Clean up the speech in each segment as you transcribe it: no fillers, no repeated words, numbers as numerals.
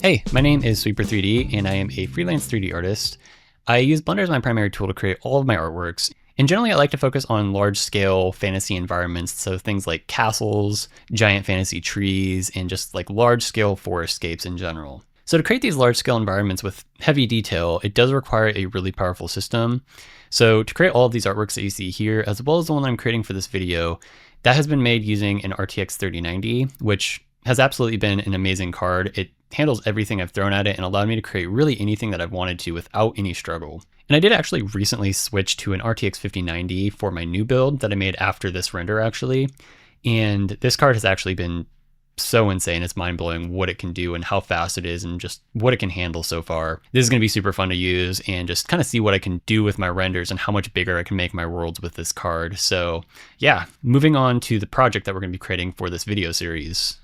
Hey, my name is Sweeper3D and I am a freelance 3D artist. I use Blender as my primary tool to create all of my artworks, and generally I like to focus on large-scale fantasy environments, so things like castles, giant fantasy trees, and just like large-scale forestscapes in general. So to create these large-scale environments with heavy detail, it does require a really powerful system. So to create all of these artworks that you see here, as well as the one I'm creating for this video, that has been made using an RTX 3090, which has absolutely been an amazing card. It handles everything I've thrown at it and allowed me to create really anything that I've wanted to without any struggle. And I did actually recently switch to an RTX 5090 for my new build that I made after this render actually. And this card has actually been so insane. It's mind-blowing what it can do and how fast it is and just what it can handle so far. This is going to be super fun to use and just kind of see what I can do with my renders and how much bigger I can make my worlds with this card. So yeah, moving on to the project that we're going to be creating for this video series.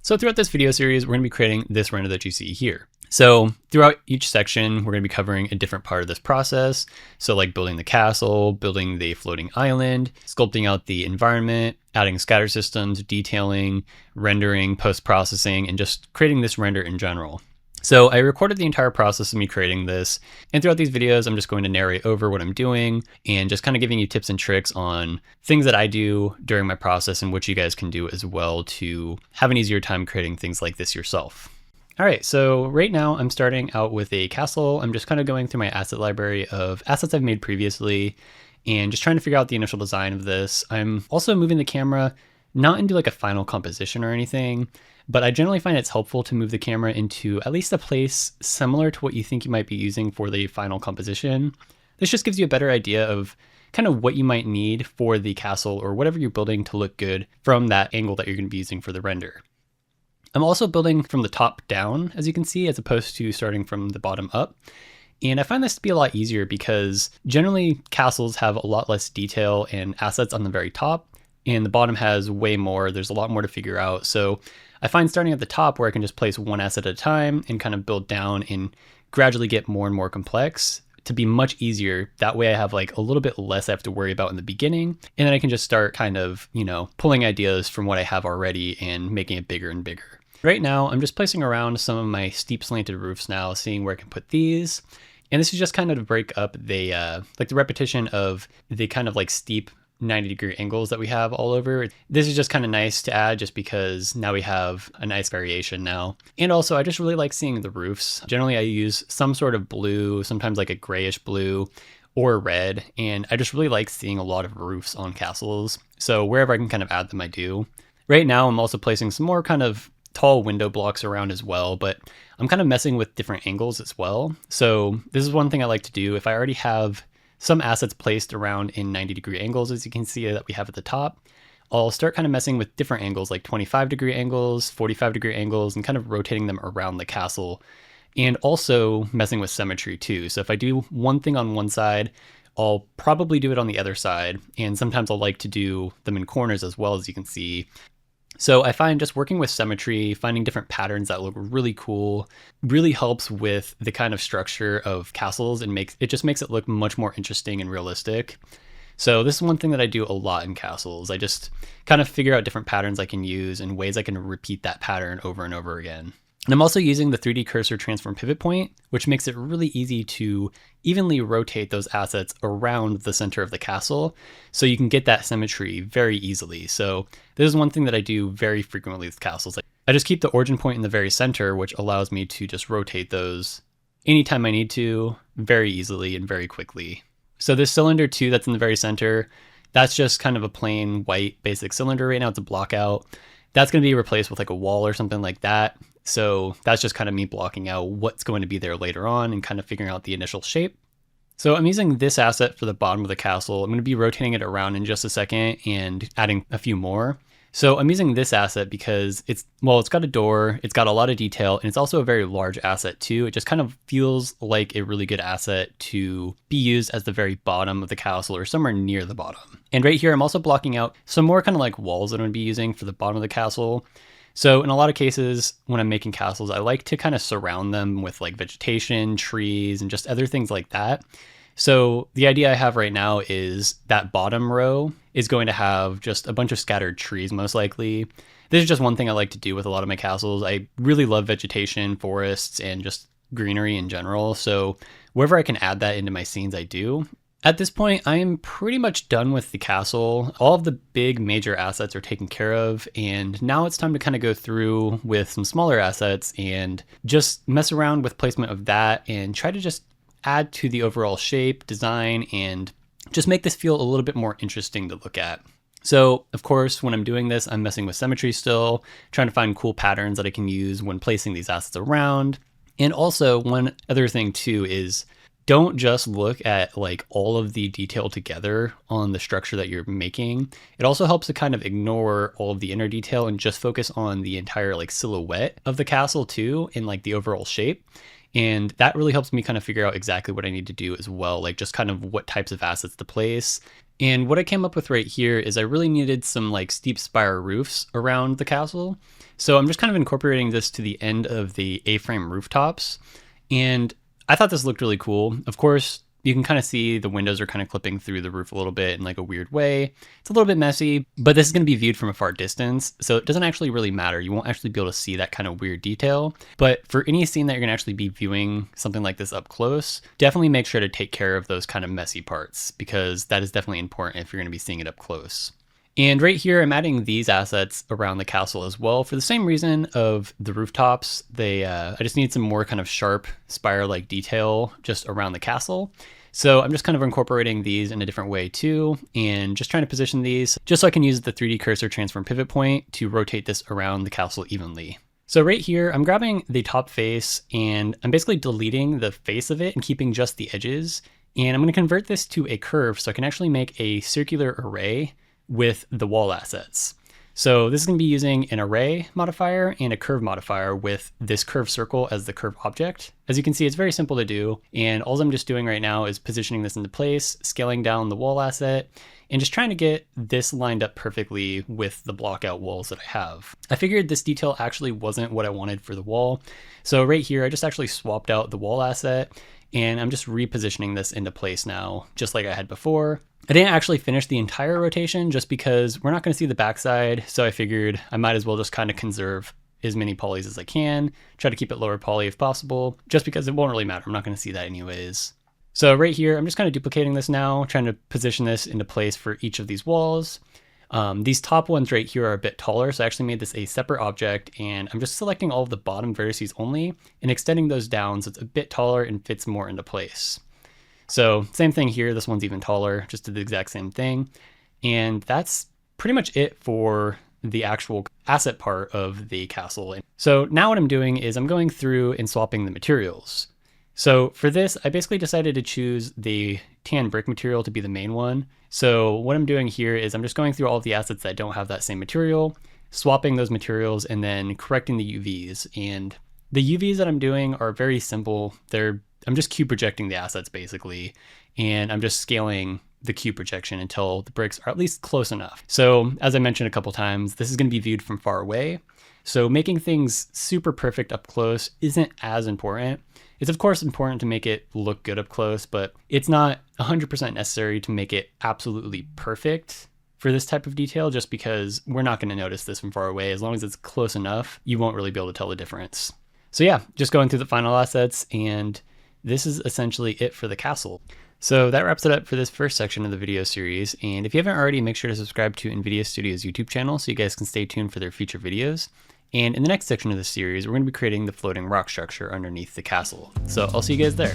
So throughout this video series, we're going to be creating this render that you see here. So throughout each section, we're going to be covering a different part of this process. So like building the castle, building the floating island, sculpting out the environment, adding scatter systems, detailing, rendering, post-processing, and just creating this render in general. So I recorded the entire process of me creating this, and throughout these videos, I'm just going to narrate over what I'm doing and just kind of giving you tips and tricks on things that I do during my process and what you guys can do as well to have an easier time creating things like this yourself. All right, so right now I'm starting out with a castle. I'm just kind of going through my asset library of assets I've made previously and just trying to figure out the initial design of this. I'm also moving the camera not into like a final composition or anything, but I generally find it's helpful to move the camera into at least a place similar to what you think you might be using for the final composition. This just gives you a better idea of kind of what you might need for the castle or whatever you're building to look good from that angle that you're going to be using for the render. I'm also building from the top down, as you can see, as opposed to starting from the bottom up. And I find this to be a lot easier because generally castles have a lot less detail and assets on the very top, and the bottom has way more. There's a lot more to figure out. So I find starting at the top where I can just place one asset at a time and kind of build down and gradually get more and more complex to be much easier. That way I have like a little bit less I have to worry about in the beginning. And then I can just start kind of, pulling ideas from what I have already and making it bigger and bigger. Right now, I'm just placing around some of my steep slanted roofs now, seeing where I can put these. And this is just kind of to break up the repetition of the kind of like steep 90-degree angles that we have all over. This is just kind of nice to add just because now we have a nice variation now. And also I just really like seeing the roofs. Generally I use some sort of blue, sometimes like a grayish blue or red. And I just really like seeing a lot of roofs on castles. So wherever I can kind of add them, I do. Right now I'm also placing some more kind of tall window blocks around as well, but I'm kind of messing with different angles as well. So this is one thing I like to do. If I already have some assets placed around in 90-degree angles, as you can see that we have at the top, I'll start kind of messing with different angles like 25-degree angles, 45-degree angles, and kind of rotating them around the castle, and also messing with symmetry too. So if I do one thing on one side, I'll probably do it on the other side, and sometimes I'll like to do them in corners as well, as you can see. So I find just working with symmetry, finding different patterns that look really cool, really helps with the kind of structure of castles and it just makes it look much more interesting and realistic. So this is one thing that I do a lot in castles. I just kind of figure out different patterns I can use and ways I can repeat that pattern over and over again. And I'm also using the 3D cursor transform pivot point, which makes it really easy to evenly rotate those assets around the center of the castle, so you can get that symmetry very easily. So this is one thing that I do very frequently with castles. I just keep the origin point in the very center, which allows me to just rotate those anytime I need to, very easily and very quickly. So this cylinder too that's in the very center, that's just kind of a plain white basic cylinder right now. It's a block out. That's going to be replaced with like a wall or something like that. So that's just kind of me blocking out what's going to be there later on and kind of figuring out the initial shape. So I'm using this asset for the bottom of the castle. I'm going to be rotating it around in just a second and adding a few more. So I'm using this asset because it's got a door, it's got a lot of detail, and it's also a very large asset too. It just kind of feels like a really good asset to be used as the very bottom of the castle or somewhere near the bottom. And right here, I'm also blocking out some more kind of like walls that I'm going to be using for the bottom of the castle. So in a lot of cases, when I'm making castles, I like to kind of surround them with like vegetation, trees, and just other things like that, So the idea I have right now is that bottom row is going to have just a bunch of scattered trees, most likely. This is just one thing I like to do with a lot of my castles. I really love vegetation, forests, and just greenery in general. So wherever I can add that into my scenes, I do. At this point, I am pretty much done with the castle. All of the big major assets are taken care of, and now it's time to kind of go through with some smaller assets and just mess around with placement of that and try to just add to the overall shape, design, and just make this feel a little bit more interesting to look at. So, of course, when I'm doing this, I'm messing with symmetry still, trying to find cool patterns that I can use when placing these assets around. And also, one other thing too is don't just look at like all of the detail together on the structure that you're making. It also helps to kind of ignore all of the inner detail and just focus on the entire like silhouette of the castle too, and like the overall shape. And that really helps me kind of figure out exactly what I need to do as well, like just kind of what types of assets to place. And what I came up with right here is I really needed some like steep spire roofs around the castle. So I'm just kind of incorporating this to the end of the A-frame rooftops. And I thought this looked really cool. Of course, you can kind of see the windows are kind of clipping through the roof a little bit in like a weird way. It's a little bit messy, but this is going to be viewed from a far distance, so it doesn't actually really matter. You won't actually be able to see that kind of weird detail. But for any scene that you're going to actually be viewing something like this up close, definitely make sure to take care of those kind of messy parts, because that is definitely important if you're going to be seeing it up close. And right here, I'm adding these assets around the castle as well for the same reason of the rooftops. I just need some more kind of sharp spire-like detail just around the castle. So I'm just kind of incorporating these in a different way too, and just trying to position these just so I can use the 3D cursor transform pivot point to rotate this around the castle evenly. So right here, I'm grabbing the top face and I'm basically deleting the face of it and keeping just the edges. And I'm going to convert this to a curve so I can actually make a circular array with the wall assets. So this is going to be using an array modifier and a curve modifier with this curve circle as the curve object. As you can see, it's very simple to do. And all I'm just doing right now is positioning this into place, scaling down the wall asset, and just trying to get this lined up perfectly with the block out walls that I have. I figured this detail actually wasn't what I wanted for the wall. So right here, I just actually swapped out the wall asset and I'm just repositioning this into place now, just like I had before. I didn't actually finish the entire rotation just because we're not going to see the backside, so I figured I might as well just kind of conserve as many polys as I can, try to keep it lower poly if possible, just because it won't really matter. I'm not going to see that anyways. So right here, I'm just kind of duplicating this now, trying to position this into place for each of these walls. These top ones right here are a bit taller, so I actually made this a separate object, and I'm just selecting all of the bottom vertices only and extending those down so it's a bit taller and fits more into place. So same thing here, this one's even taller, just did the exact same thing. And that's pretty much it for the actual asset part of the castle. So now what I'm doing is I'm going through and swapping the materials. So for this, I basically decided to choose the tan brick material to be the main one. So what I'm doing here is I'm just going through all of the assets that don't have that same material, swapping those materials, and then correcting the UVs. And the UVs that I'm doing are very simple. I'm just cube projecting the assets basically, and I'm just scaling the cube projection until the bricks are at least close enough. So as I mentioned a couple times, this is going to be viewed from far away. So making things super perfect up close isn't as important. It's of course important to make it look good up close, but it's not 100% necessary to make it absolutely perfect for this type of detail, just because we're not going to notice this from far away. As long as it's close enough, you won't really be able to tell the difference. So yeah, just going through the final assets, and this is essentially it for the castle. So that wraps it up for this first section of the video series. And if you haven't already, make sure to subscribe to NVIDIA Studio's YouTube channel so you guys can stay tuned for their future videos. And in the next section of the series, we're going to be creating the floating rock structure underneath the castle. So I'll see you guys there.